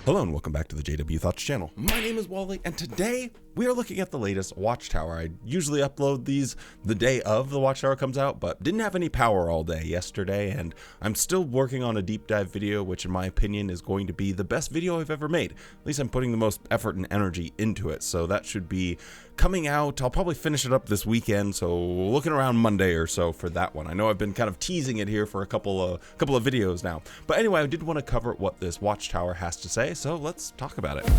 Hello and welcome back to the JW Thoughts channel. My name is Wally and today we are looking at the latest Watchtower. I usually upload these the day of the Watchtower comes out, but didn't have any power all day yesterday, and I'm still working on a deep dive video, which in my opinion is going to be the best video I've ever made. At least I'm putting the most effort and energy into it, so that should be coming out. I'll probably finish it up this weekend, so looking around Monday or so for that one. I know I've been kind of teasing it here for a couple of videos now, but anyway, I did want to cover what this Watchtower has to say, so let's talk about it.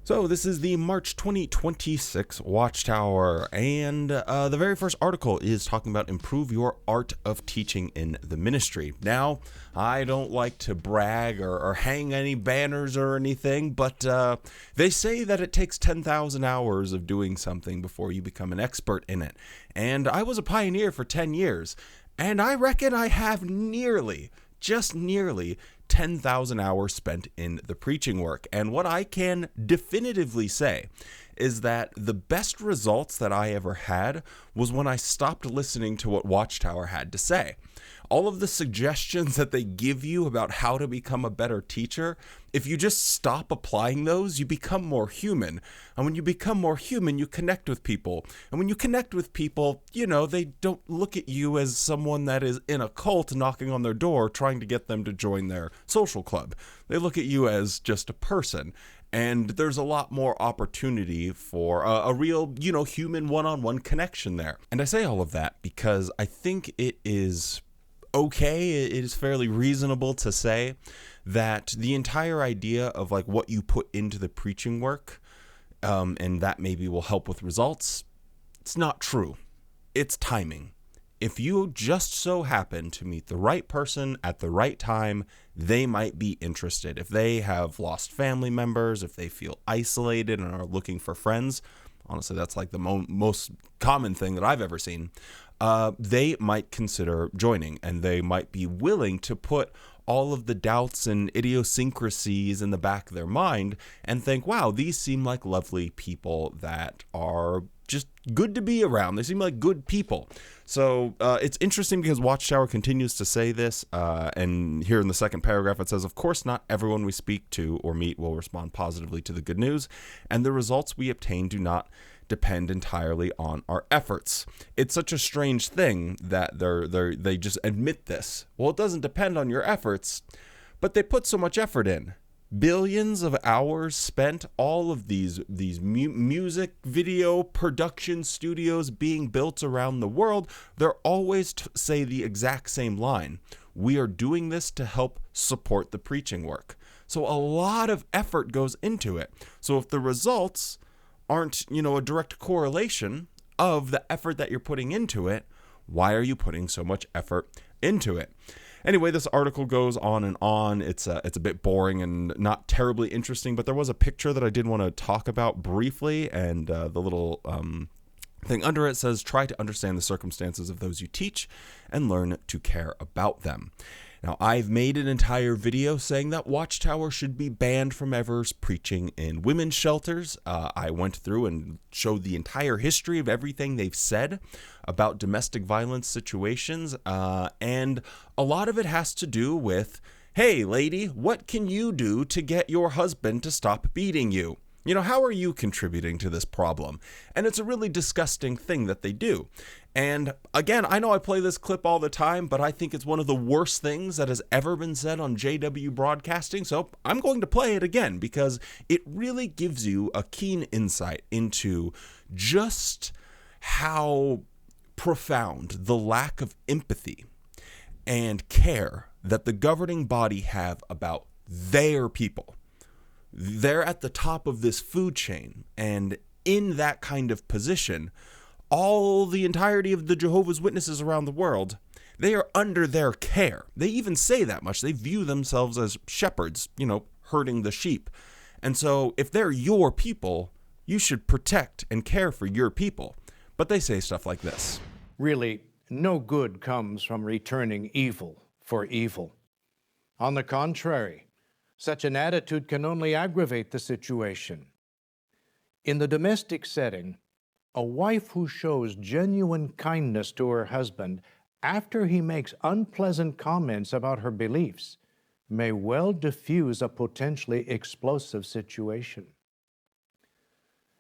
So this is the March 2026 Watchtower, and the very first article is talking about improve your art of teaching in the ministry. Now, I don't like to brag or hang any banners or anything, but they say that it takes 10,000 hours of doing something before you become an expert in it. And I was a pioneer for 10 years, and I reckon I have just nearly 10,000 hours spent in the preaching work. And what I can definitively say is that the best results that I ever had was when I stopped listening to what Watchtower had to say. All of the suggestions that they give you about how to become a better teacher, if you just stop applying those, you become more human. And when you become more human, you connect with people. And when you connect with people, you know, they don't look at you as someone that is in a cult knocking on their door trying to get them to join their social club. They look at you as just a person. And there's a lot more opportunity for a real, human one-on-one connection there. And I say all of that because I think it is okay, it is fairly reasonable to say that the entire idea of like what you put into the preaching work, and that maybe will help with results, it's not true. It's timing. If you just so happen to meet the right person at the right time, they might be interested. If they have lost family members, if they feel isolated and are looking for friends, honestly, that's like the most common thing that I've ever seen, they might consider joining, and they might be willing to put all of the doubts and idiosyncrasies in the back of their mind and think, wow, these seem like lovely people that are just good to be around. They seem like good people. So it's interesting because Watchtower continues to say this, and here in the second paragraph it says, of course not everyone we speak to or meet will respond positively to the good news, and the results we obtain do not depend entirely on our efforts. It's such a strange thing that they just admit this. Well, it doesn't depend on your efforts, but they put so much effort in. Billions of hours spent, all of these music video production studios being built around the world. They're always say the exact same line. We are doing this to help support the preaching work. So a lot of effort goes into it. So if the results aren't, a direct correlation of the effort that you're putting into it, why are you putting so much effort into it? Anyway, this article goes on and on. It's a bit boring and not terribly interesting, but there was a picture that I did want to talk about briefly, and the little thing under it says, try to understand the circumstances of those you teach and learn to care about them. Now, I've made an entire video saying that Watchtower should be banned from ever preaching in women's shelters. I went through and showed the entire history of everything they've said about domestic violence situations, and a lot of it has to do with, hey, lady, what can you do to get your husband to stop beating you? How are you contributing to this problem? And it's a really disgusting thing that they do. And again, I know I play this clip all the time, but I think it's one of the worst things that has ever been said on JW broadcasting. So I'm going to play it again because it really gives you a keen insight into just how profound the lack of empathy and care that the governing body have about their people. They're at the top of this food chain, and in that kind of position, the entirety of the Jehovah's Witnesses around the world, they are under their care. They even say that much. They view themselves as shepherds, herding the sheep. And so if they're your people, you should protect and care for your people. But they say stuff like this. Really, no good comes from returning evil for evil. On the contrary, such an attitude can only aggravate the situation. In the domestic setting, A wife who shows genuine kindness to her husband after he makes unpleasant comments about her beliefs may well diffuse a potentially explosive situation.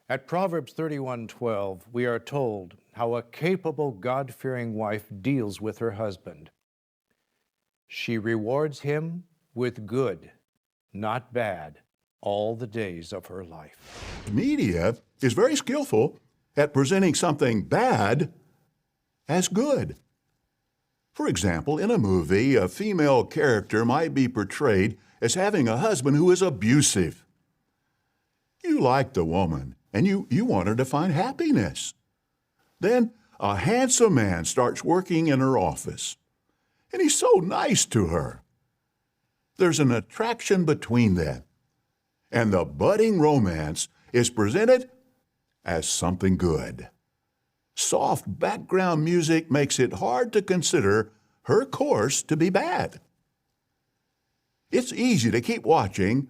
At Proverbs 31:12, we are told how a capable, God-fearing wife deals with her husband. She rewards him with good, not bad, all the days of her life. Media is very skillful at presenting something bad as good. For example, in a movie, a female character might be portrayed as having a husband who is abusive. You like the woman, and you want her to find happiness. Then a handsome man starts working in her office, and he's so nice to her. There's an attraction between them, and the budding romance is presented as something good. Soft background music makes it hard to consider her course to be bad. It's easy to keep watching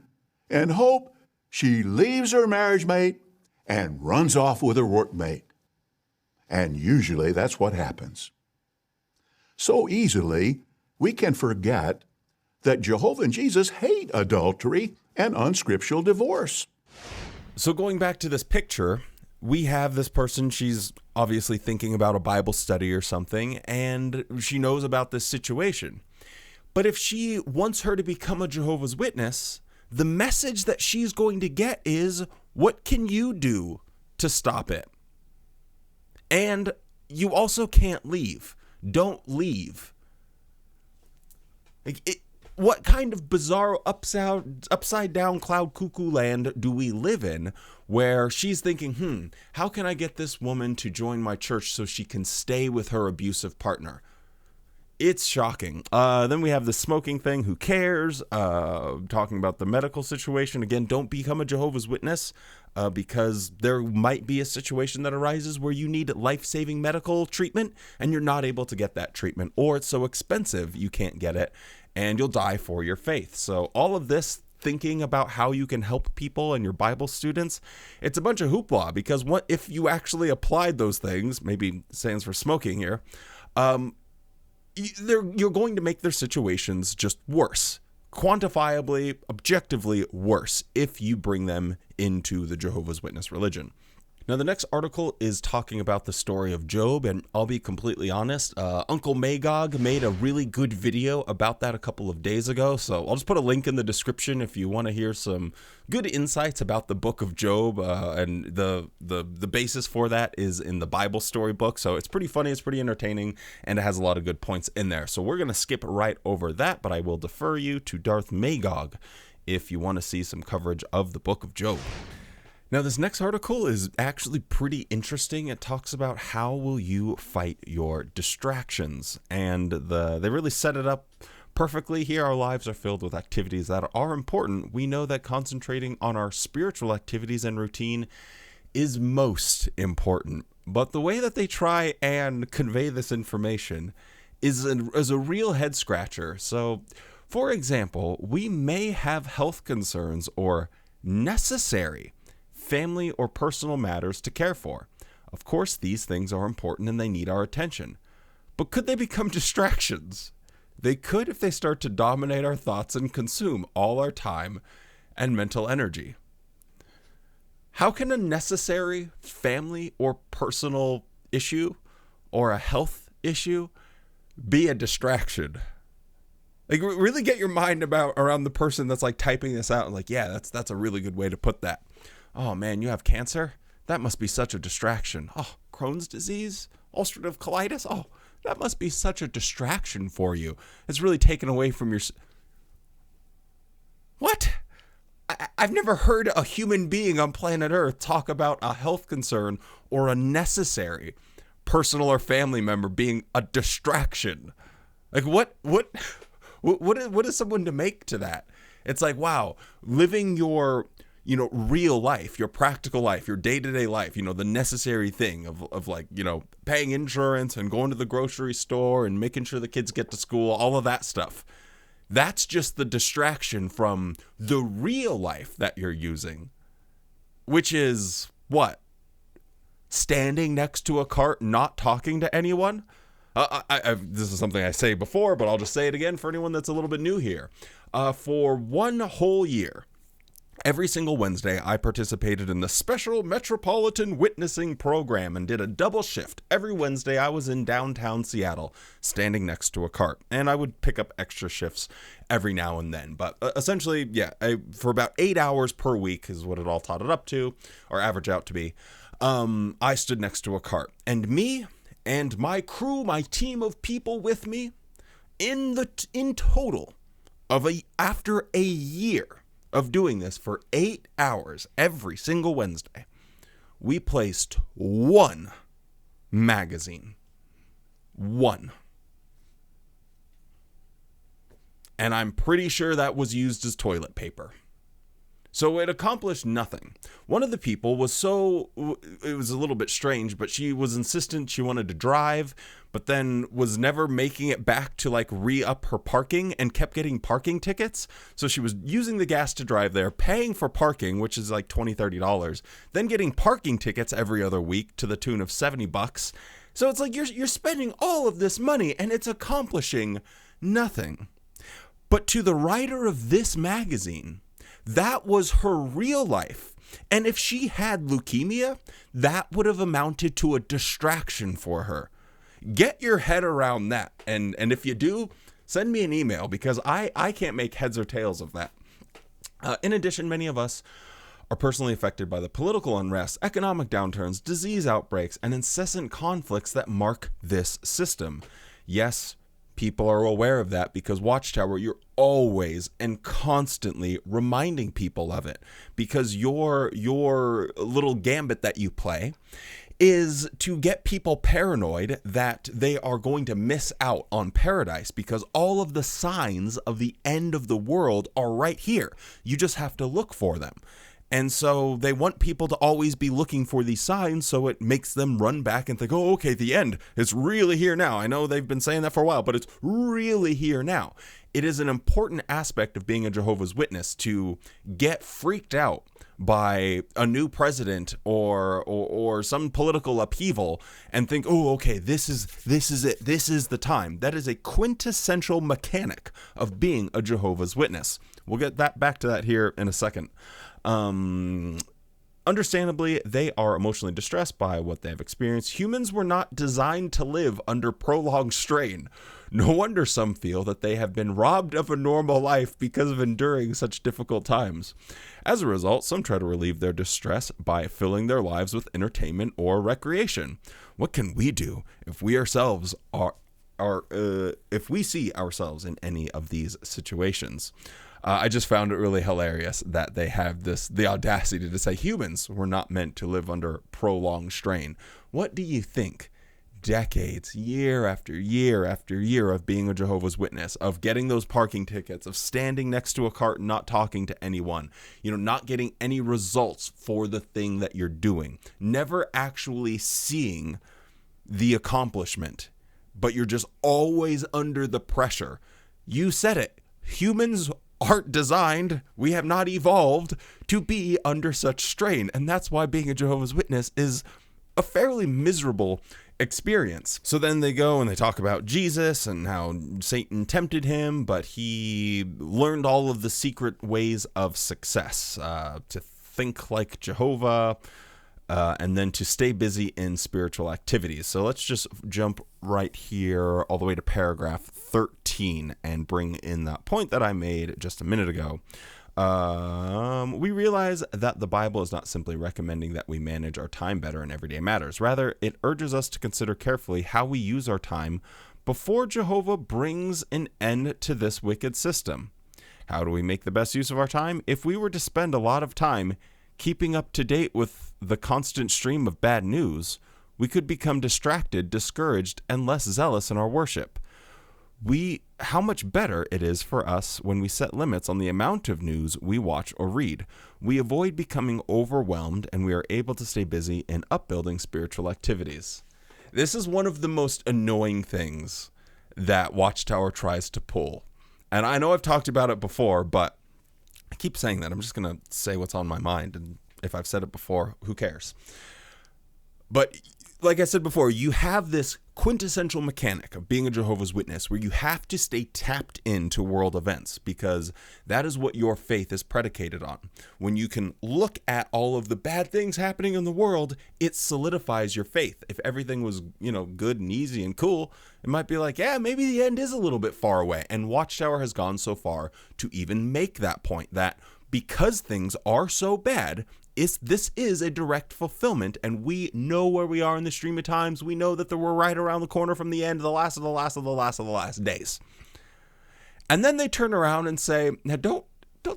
and hope she leaves her marriage mate and runs off with her workmate. And usually that's what happens. So easily, we can forget that Jehovah and Jesus hate adultery and unscriptural divorce. So going back to this picture, we have this person, she's obviously thinking about a Bible study or something, and she knows about this situation. But if she wants her to become a Jehovah's Witness, the message that she's going to get is, what can you do to stop it? And you also can't leave. Don't leave. What kind of bizarre upside down cloud cuckoo land do we live in where she's thinking, how can I get this woman to join my church so she can stay with her abusive partner? It's shocking. Then we have the smoking thing. Who cares? Talking about the medical situation. Again, don't become a Jehovah's Witness because there might be a situation that arises where you need life-saving medical treatment and you're not able to get that treatment, or it's so expensive you can't get it and you'll die for your faith. So all of this thinking about how you can help people and your Bible students, it's a bunch of hoopla, because what if you actually applied those things, maybe stands for smoking here, you're going to make their situations just worse, quantifiably, objectively worse, if you bring them into the Jehovah's Witness religion. Now, the next article is talking about the story of Job, and I'll be completely honest, Uncle Magog made a really good video about that a couple of days ago, so I'll just put a link in the description if you want to hear some good insights about the book of Job, and the basis for that is in the Bible story book, so it's pretty funny, it's pretty entertaining, and it has a lot of good points in there. So we're going to skip right over that, but I will defer you to Darth Magog if you want to see some coverage of the book of Job. Now, this next article is actually pretty interesting. It talks about how will you fight your distractions, and they really set it up perfectly here. Our lives are filled with activities that are important. We know that concentrating on our spiritual activities and routine is most important, but the way that they try and convey this information is a real head scratcher. So, for example, we may have health concerns or necessary family or personal matters to care for. Of course, these things are important and they need our attention. But could they become distractions? They could if they start to dominate our thoughts and consume all our time and mental energy. How can a necessary family or personal issue or a health issue be a distraction? Like, really get your mind around the person that's like typing this out and like, yeah, that's a really good way to put that. Oh man, you have cancer? That must be such a distraction. Oh, Crohn's disease? Ulcerative colitis? Oh, that must be such a distraction for you. It's really taken away from your... What? I've never heard a human being on planet Earth talk about a health concern or a necessary personal or family member being a distraction. Like, what is someone to make to that? It's like, wow, living your real life, your practical life, your day-to-day life, the necessary thing of like, paying insurance and going to the grocery store and making sure the kids get to school, all of that stuff. That's just the distraction from the real life that you're using, which is what? standing next to a cart, not talking to anyone. This is something I say before, but I'll just say it again for anyone that's a little bit new here. For one whole year, every single Wednesday, I participated in the Special Metropolitan Witnessing Program and did a double shift. Every Wednesday, I was in downtown Seattle, standing next to a cart, and I would pick up extra shifts every now and then. But essentially, for about 8 hours per week is what it all totted up to, or average out to be. I stood next to a cart, and me and my crew, my team of people with me, in total, after a year of doing this for 8 hours every single Wednesday, we placed one magazine. One. And I'm pretty sure that was used as toilet paper. So it accomplished nothing. One of the people it was a little bit strange, but she was insistent she wanted to drive, but then was never making it back to re-up her parking and kept getting parking tickets. So she was using the gas to drive there, paying for parking, which is like $20, $30, then getting parking tickets every other week to the tune of $70. So it's like you're spending all of this money and it's accomplishing nothing. But to the writer of this magazine, that was her real life. And if she had leukemia, that would have amounted to a distraction for her. Get your head around that. And if you do, send me an email, because I can't make heads or tails of that. In addition, many of us are personally affected by the political unrest, economic downturns, disease outbreaks, and incessant conflicts that mark this system. Yes, people are aware of that, because Watchtower, you're always and constantly reminding people of it, because your little gambit that you play is to get people paranoid that they are going to miss out on paradise, because all of the signs of the end of the world are right here. You just have to look for them. And so they want people to always be looking for these signs, so it makes them run back and think, oh, okay, the end, it's really here now. I know they've been saying that for a while, but it's really here now. It is an important aspect of being a Jehovah's Witness to get freaked out by a new president or some political upheaval and think, oh, okay, this is it. This is the time. That is a quintessential mechanic of being a Jehovah's Witness. We'll get back to that here in a second. Understandably, they are emotionally distressed by what they have experienced. Humans were not designed to live under prolonged strain. No wonder some feel that they have been robbed of a normal life because of enduring such difficult times. As a result, some try to relieve their distress by filling their lives with entertainment or recreation. What can we do if we ourselves if we see ourselves in any of these situations? I just found it really hilarious that they have the audacity to say humans were not meant to live under prolonged strain. What do you think? Decades, year after year after year of being a Jehovah's Witness, of getting those parking tickets, of standing next to a cart and not talking to anyone, not getting any results for the thing that you're doing, never actually seeing the accomplishment, but you're just always under the pressure. You said it. Humans aren't designed, we have not evolved to be under such strain. And that's why being a Jehovah's Witness is a fairly miserable experience. So then they go and they talk about Jesus and how Satan tempted him, but he learned all of the secret ways of success, to think like Jehovah, and then to stay busy in spiritual activities. So let's just jump right here all the way to paragraph 13 and bring in that point that I made just a minute ago. We realize that the Bible is not simply recommending that we manage our time better in everyday matters. Rather, it urges us to consider carefully how we use our time before Jehovah brings an end to this wicked system. How do we make the best use of our time? If we were to spend a lot of time keeping up to date with the constant stream of bad news, we could become distracted, discouraged, and less zealous in our worship. How much better it is for us when we set limits on the amount of news we watch or read. We avoid becoming overwhelmed, and we are able to stay busy in upbuilding spiritual activities. This is one of the most annoying things that Watchtower tries to pull. And I know I've talked about it before, but I keep saying that. I'm just going to say what's on my mind. And if I've said it before, who cares? But like I said before, you have this quintessential mechanic of being a Jehovah's Witness where you have to stay tapped into world events because that is what your faith is predicated on. When you can look at all of the bad things happening in the world, it solidifies your faith. If everything was, good and easy and cool, it might be like, yeah, maybe the end is a little bit far away. And Watchtower has gone so far to even make that point that because things are so bad, this is a direct fulfillment, and we know where we are in the stream of times. We know that we're right around the corner from the end of the last of the last of the last of the last days. And then they turn around and say, now don't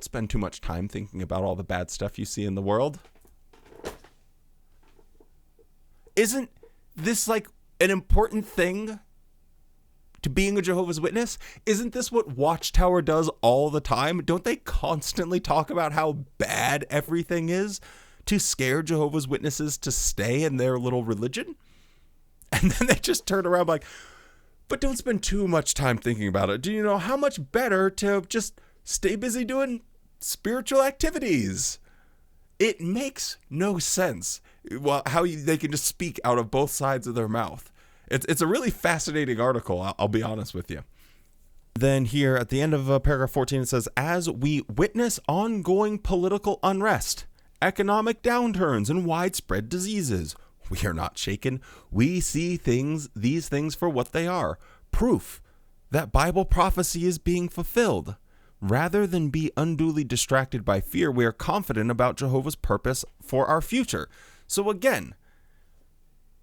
spend too much time thinking about all the bad stuff you see in the world. Isn't this like an important thing to being a Jehovah's Witness? Isn't this what Watchtower does all the time? Don't they constantly talk about how bad everything is to scare Jehovah's Witnesses to stay in their little religion? And then they just turn around like, but don't spend too much time thinking about it. Do you know how much better to just stay busy doing spiritual activities? It makes no sense they can just speak out of both sides of their mouth. It's a really fascinating article, I'll be honest with you. Then here at the end of paragraph 14, it says, as we witness ongoing political unrest, economic downturns, and widespread diseases, we are not shaken. We see these things for what they are, proof that Bible prophecy is being fulfilled. Rather than be unduly distracted by fear, we are confident about Jehovah's purpose for our future. So again,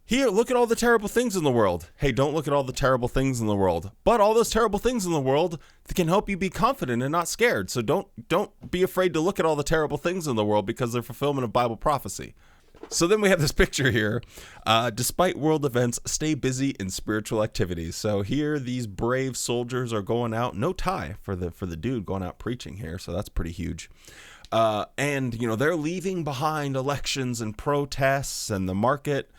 here, look at all the terrible things in the world. Hey, don't look at all the terrible things in the world. But all those terrible things in the world can help you be confident and not scared. So don't be afraid to look at all the terrible things in the world because they're fulfillment of Bible prophecy. So then we have this picture here. Despite world events, stay busy in spiritual activities. So here, these brave soldiers are going out. No tie for the dude going out preaching here. So that's pretty huge. And they're leaving behind elections and protests and the market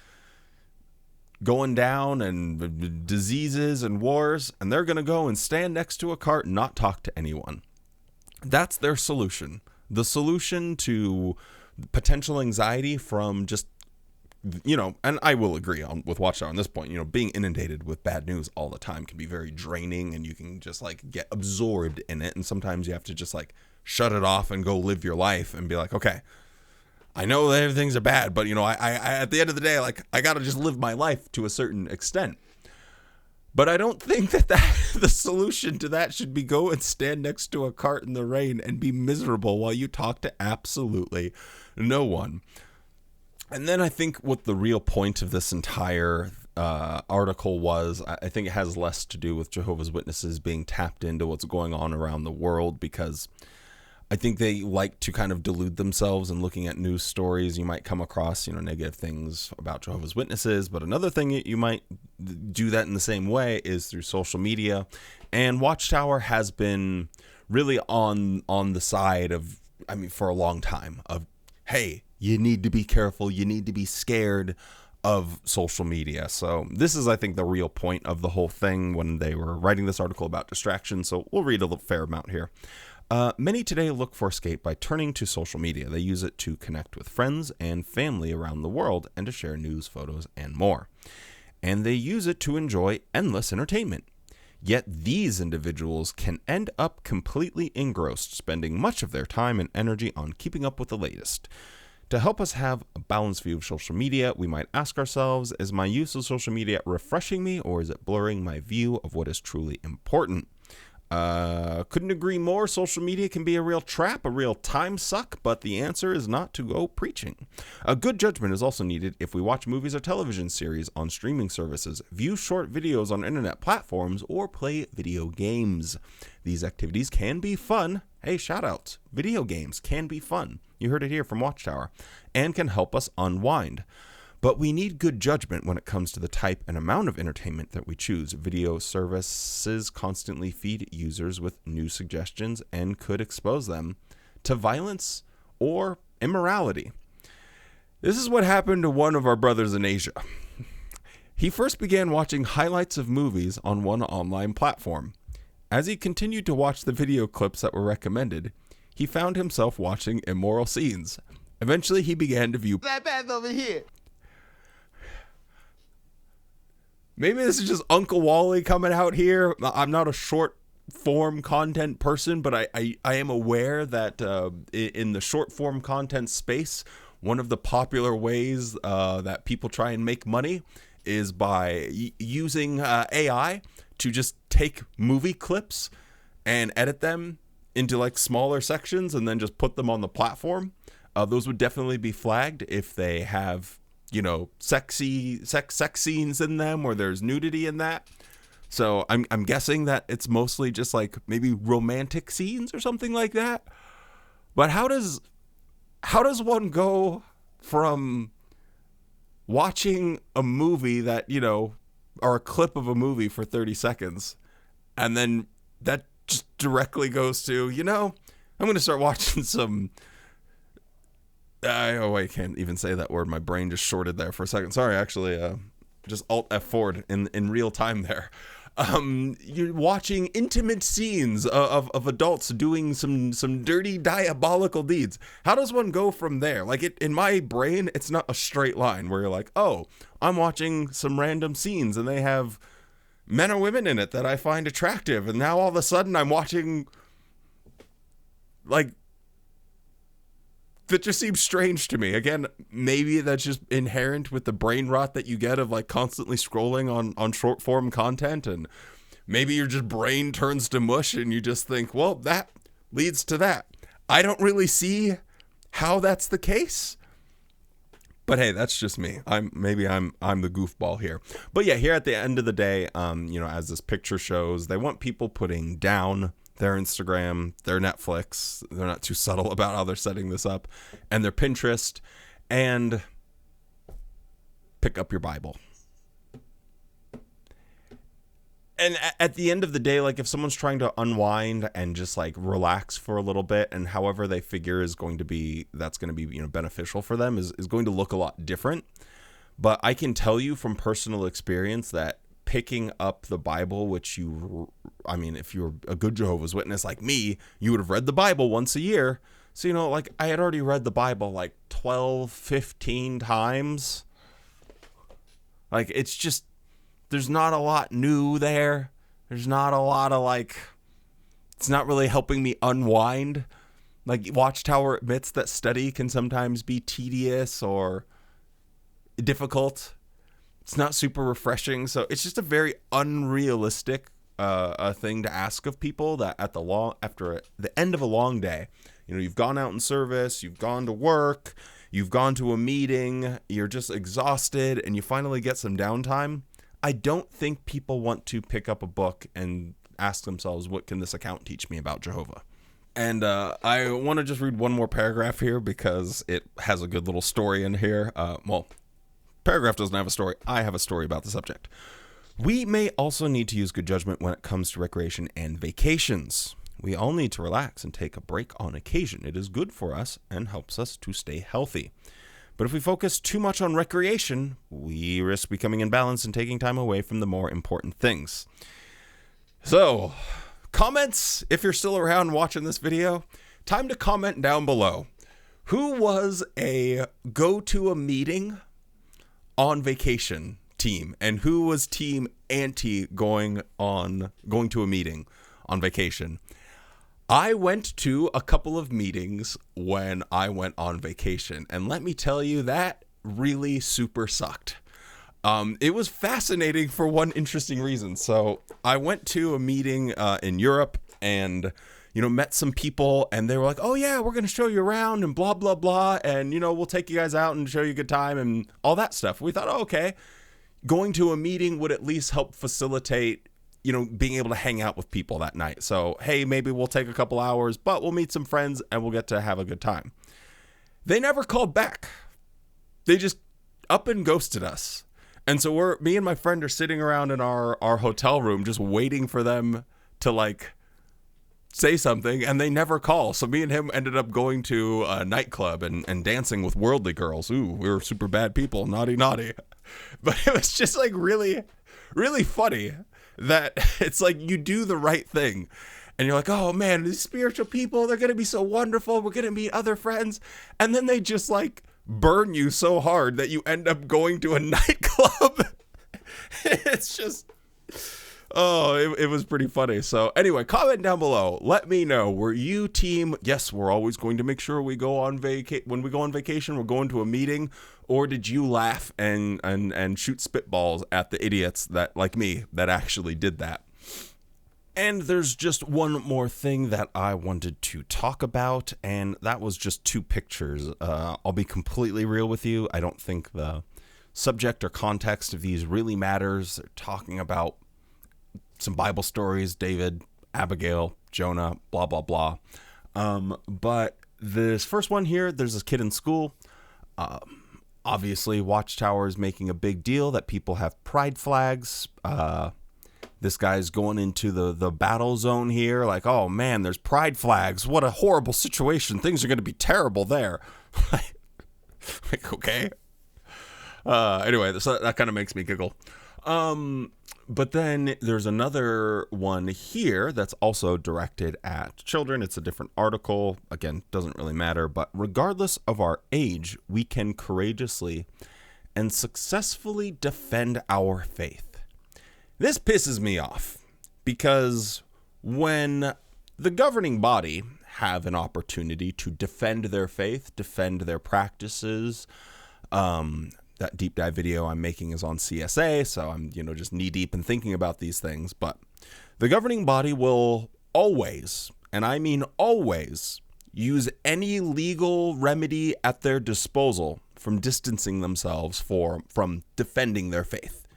going down and diseases and wars, and they're going to go and stand next to a cart and not talk to anyone. That's their solution. The solution to potential anxiety from just, and I will agree with Watchtower on this point, being inundated with bad news all the time can be very draining and you can just get absorbed in it. And sometimes you have to just shut it off and go live your life and be like, okay, I know that things are bad, but I at the end of the day, I got to just live my life to a certain extent. But I don't think that the solution to that should be go and stand next to a cart in the rain and be miserable while you talk to absolutely no one. And then I think what the real point of this entire article was, I think it has less to do with Jehovah's Witnesses being tapped into what's going on around the world, because I think they like to kind of delude themselves in looking at news stories. You might come across, negative things about Jehovah's Witnesses, but another thing you might do that in the same way is through social media. And Watchtower has been really on the side of, for a long time of, hey, you need to be careful. You need to be scared of social media. So this is, I think, the real point of the whole thing when they were writing this article about distraction. So we'll read a fair amount here. Many today look for escape by turning to social media. They use it to connect with friends and family around the world and to share news, photos, and more. And they use it to enjoy endless entertainment. Yet these individuals can end up completely engrossed, spending much of their time and energy on keeping up with the latest. To help us have a balanced view of social media, we might ask ourselves, is my use of social media refreshing me, or is it blurring my view of what is truly important? Couldn't agree more. Social media can be a real trap, a real time suck, but the answer is not to go preaching. A good judgment is also needed if we watch movies or television series on streaming services, view short videos on internet platforms, or play video games. These activities can be fun. Hey, shout outs. Video games can be fun. You heard it here from Watchtower, and can help us unwind. But we need good judgment when it comes to the type and amount of entertainment that we choose. Video services constantly feed users with new suggestions and could expose them to violence or immorality. This is what happened to one of our brothers in Asia. He first began watching highlights of movies on one online platform. As he continued to watch the video clips that were recommended, he found himself watching immoral scenes. Eventually, he began to view that over here. maybe this is just Uncle Wally coming out here. I'm not a short form content person, but I am aware that in the short form content space, one of the popular ways that people try and make money is by using AI to just take movie clips and edit them into like smaller sections and then just put them on the platform. Those would definitely be flagged if they have, you know, sex scenes in them or there's nudity in that. So I'm guessing that it's mostly just like maybe romantic scenes or something like that. But how does one go from watching a movie that, you know, or a clip of a movie for 30 seconds and then that just directly goes to, you know, I'm going to start watching some I can't even say that word. My brain just shorted there for a second. Sorry, actually, just Alt F4 in real time there. You're watching intimate scenes of adults doing some dirty, diabolical deeds. How does one go from there? Like, in my brain, it's not a straight line where you're like, oh, I'm watching some random scenes and they have men or women in it that I find attractive. And now all of a sudden I'm watching, like, that just seems strange to me. Again, maybe that's just inherent with the brain rot that you get of like constantly scrolling on short form content, and maybe your just brain turns to mush and you just think, well, that leads to that. I don't really see how that's the case. But hey, that's just me. I'm the goofball here. But yeah, here at the end of the day, you know, as this picture shows, they want people putting down their Instagram, their Netflix. They're not too subtle about how they're setting this up, and their Pinterest, and pick up your Bible. And at the end of the day, like if someone's trying to unwind and just like relax for a little bit, and however they figure that's going to be, you know, beneficial for them is going to look a lot different. But I can tell you from personal experience that picking up the Bible, which if you're a good Jehovah's Witness like me, you would have read the Bible once a year. So, you know, like I had already read the Bible like 12, 15 times. Like, it's just, there's not a lot new there. There's not a lot of like, it's not really helping me unwind. Like Watchtower admits that study can sometimes be tedious or difficult. It's not super refreshing, so it's just a very unrealistic thing to ask of people that after the end of a long day, you know, you've gone out in service, you've gone to work, you've gone to a meeting, you're just exhausted, and you finally get some downtime. I don't think people want to pick up a book and ask themselves, what can this account teach me about Jehovah? And I want to just read one more paragraph here because it has a good little story in here. Paragraph doesn't have a story. I have a story about the subject. We may also need to use good judgment when it comes to recreation and vacations. We all need to relax and take a break on occasion. It is good for us and helps us to stay healthy. But if we focus too much on recreation, we risk becoming imbalanced and taking time away from the more important things. So, comments, if you're still around watching this video, time to comment down below. Who was a go to a meeting on vacation team, and who was team anti going to a meeting on vacation? I went to a couple of meetings when I went on vacation, and let me tell you, that really super sucked. It was fascinating for one interesting reason. So I went to a meeting in Europe and, you know, met some people, and they were like, oh yeah, we're going to show you around and blah, blah, blah. And, you know, we'll take you guys out and show you a good time and all that stuff. We thought, oh, okay, going to a meeting would at least help facilitate, you know, being able to hang out with people that night. So, hey, maybe we'll take a couple hours, but we'll meet some friends and we'll get to have a good time. They never called back. They just up and ghosted us. And so me and my friend are sitting around in our hotel room just waiting for them to like say something, and they never call. So me and him ended up going to a nightclub and dancing with worldly girls. Ooh, we were super bad people. Naughty, naughty. But it was just like really, really funny that it's like you do the right thing and you're like, oh man, these spiritual people, they're going to be so wonderful. We're going to meet other friends. And then they just like burn you so hard that you end up going to a nightclub It's just, oh, it was pretty funny. So anyway, comment down below. Let me know. Were you team, yes, we're always going to make sure we go on when we go on vacation, we're going to a meeting, or did you laugh and shoot spitballs at the idiots that, like me, that actually did that? And there's just one more thing that I wanted to talk about, and that was just 2 pictures. I'll be completely real with you. I don't think the subject or context of these really matters. They're talking about some Bible stories, David, Abigail, Jonah, blah, blah, blah. But this first one here, there's this kid in school. Obviously, Watchtower is making a big deal that people have pride flags. This guy's going into the battle zone here, like, oh man, there's pride flags. What a horrible situation. Things are going to be terrible there. Like, okay. Anyway, so that kind of makes me giggle. But then there's another one here that's also directed at children. It's a different article. Again, doesn't really matter. But regardless of our age, we can courageously and successfully defend our faith. This pisses me off because when the governing body have an opportunity to defend their faith, defend their practices, that deep dive video I'm making is on CSA, so I'm, just knee deep in thinking about these things, but the governing body will always, and I mean always, use any legal remedy at their disposal from distancing themselves from defending their faith.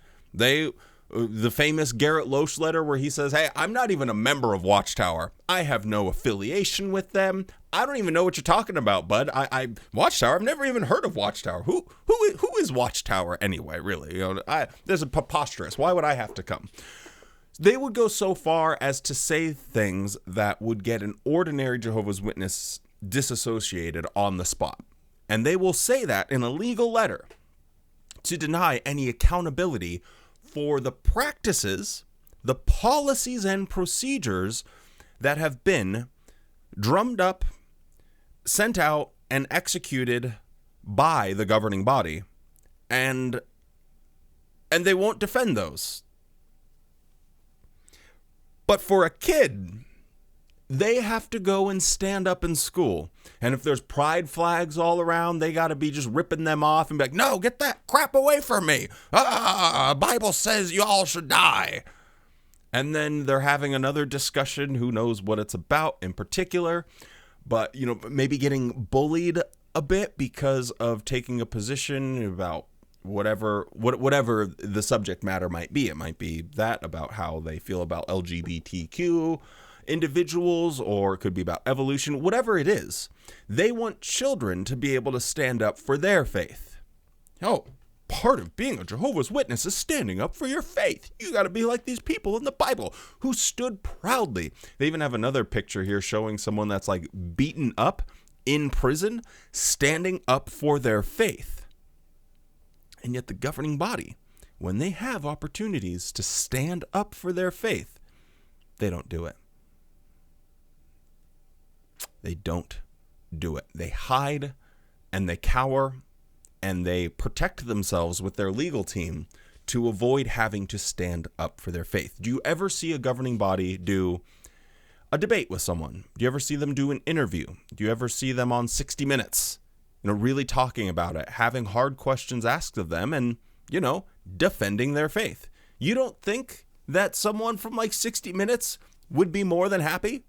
The famous Garrett Loesch letter where he says, hey, I'm not even a member of Watchtower. I have no affiliation with them. I don't even know what you're talking about, bud. Watchtower, I've never even heard of Watchtower. Who is Watchtower anyway, really? There's a preposterous. Why would I have to come? They would go so far as to say things that would get an ordinary Jehovah's Witness disassociated on the spot. And they will say that in a legal letter to deny any accountability for the practices, the policies and procedures that have been drummed up, sent out, and executed by the governing body, and they won't defend those. But for a kid, they have to go and stand up in school. And if there's pride flags all around, they got to be just ripping them off and be like, no, get that crap away from me. Bible says you all should die. And then they're having another discussion. Who knows what it's about in particular. But, maybe getting bullied a bit because of taking a position about whatever the subject matter might be. It might be that about how they feel about LGBTQ individuals, or it could be about evolution, whatever it is. They want children to be able to stand up for their faith. Oh, part of being a Jehovah's Witness is standing up for your faith. You got to be like these people in the Bible who stood proudly. They even have another picture here showing someone that's like beaten up in prison, standing up for their faith. And yet the governing body, when they have opportunities to stand up for their faith, they don't do it. They don't do it. They hide and they cower and they protect themselves with their legal team to avoid having to stand up for their faith. Do you ever see a governing body do a debate with someone? Do you ever see them do an interview? Do you ever see them on 60 Minutes, really talking about it, having hard questions asked of them and, defending their faith? You don't think that someone from like 60 Minutes would be more than happy?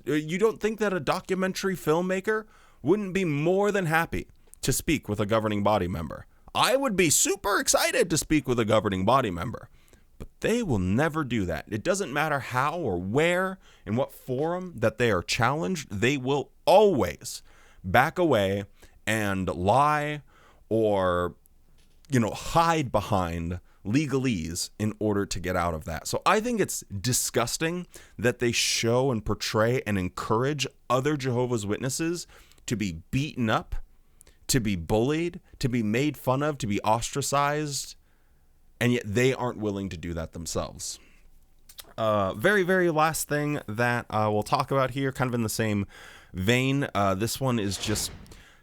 You don't think that a documentary filmmaker wouldn't be more than happy to speak with a governing body member? I would be super excited to speak with a governing body member, but they will never do that. It doesn't matter how or where, in what forum that they are challenged, they will always back away and lie or, hide behind legalese in order to get out of that. So I think it's disgusting that they show and portray and encourage other Jehovah's Witnesses to be beaten up, to be bullied, to be made fun of, to be ostracized, and yet they aren't willing to do that themselves. Very, very last thing that we'll talk about here, kind of in the same vein. This one is just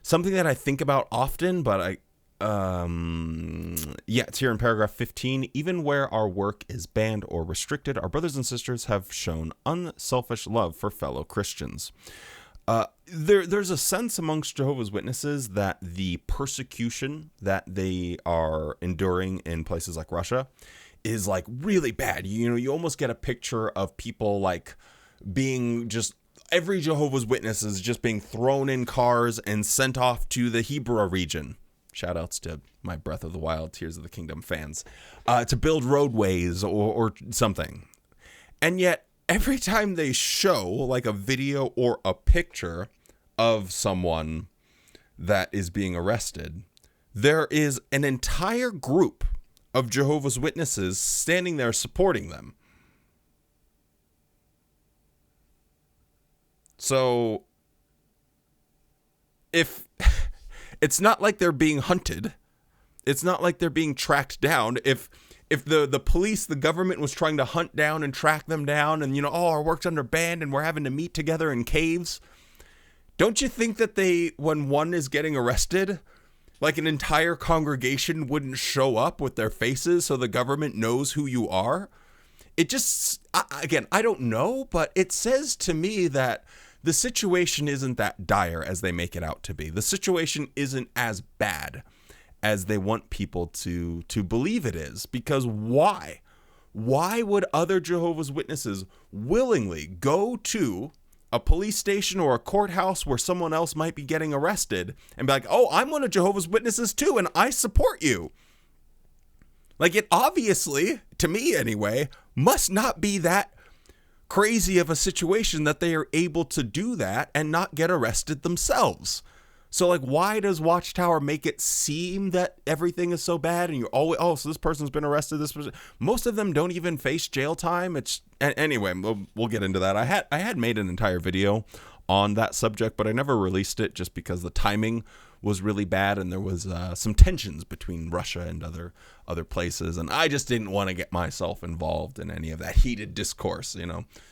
something that I think about often, but It's here in paragraph 15. Even where our work is banned or restricted, our brothers and sisters have shown unselfish love for fellow Christians. There's a sense amongst Jehovah's Witnesses that the persecution that they are enduring in places like Russia is like really bad. You know, you almost get a picture of people like being just, every Jehovah's Witness is just being thrown in cars and sent off to the Hebrew region. Shout outs to my Breath of the Wild, Tears of the Kingdom fans, to build roadways or something. And yet every time they show like a video or a picture of someone that is being arrested, there is an entire group of Jehovah's Witnesses standing there supporting them. So if it's not like they're being hunted, it's not like they're being tracked down. If the police, the government was trying to hunt down and track them down and, our work's under ban and we're having to meet together in caves, don't you think that when one is getting arrested, like an entire congregation wouldn't show up with their faces so the government knows who you are? It just, again, I don't know, but it says to me that the situation isn't that dire as they make it out to be. The situation isn't as bad as they want people to believe it is. Because why? Why would other Jehovah's Witnesses willingly go to a police station or a courthouse where someone else might be getting arrested and be like, oh, I'm one of Jehovah's Witnesses too, and I support you? Like, it obviously, to me anyway, must not be that crazy of a situation that they are able to do that and not get arrested themselves. So, like, why does Watchtower make it seem that everything is so bad and you're always, so this person's been arrested, this person, most of them don't even face jail time. Anyway, we'll get into that. I had made an entire video on that subject, but I never released it just because the timing was really bad and there was some tensions between Russia and other places, and I just didn't want to get myself involved in any of that heated discourse,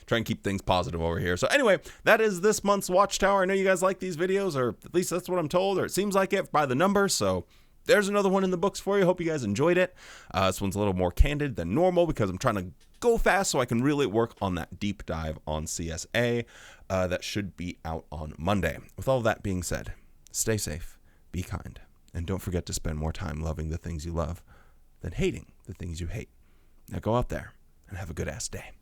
try and keep things positive over here. So anyway, that is this month's Watchtower. I know you guys like these videos, or at least that's what I'm told, or it seems like it by the numbers, so there's another one in the books for you. Hope you guys enjoyed it. This one's a little more candid than normal because I'm trying to go fast so I can really work on that deep dive on CSA that should be out on Monday. With all that being said, stay safe, be kind, and don't forget to spend more time loving the things you love than hating the things you hate. Now go out there and have a good ass day.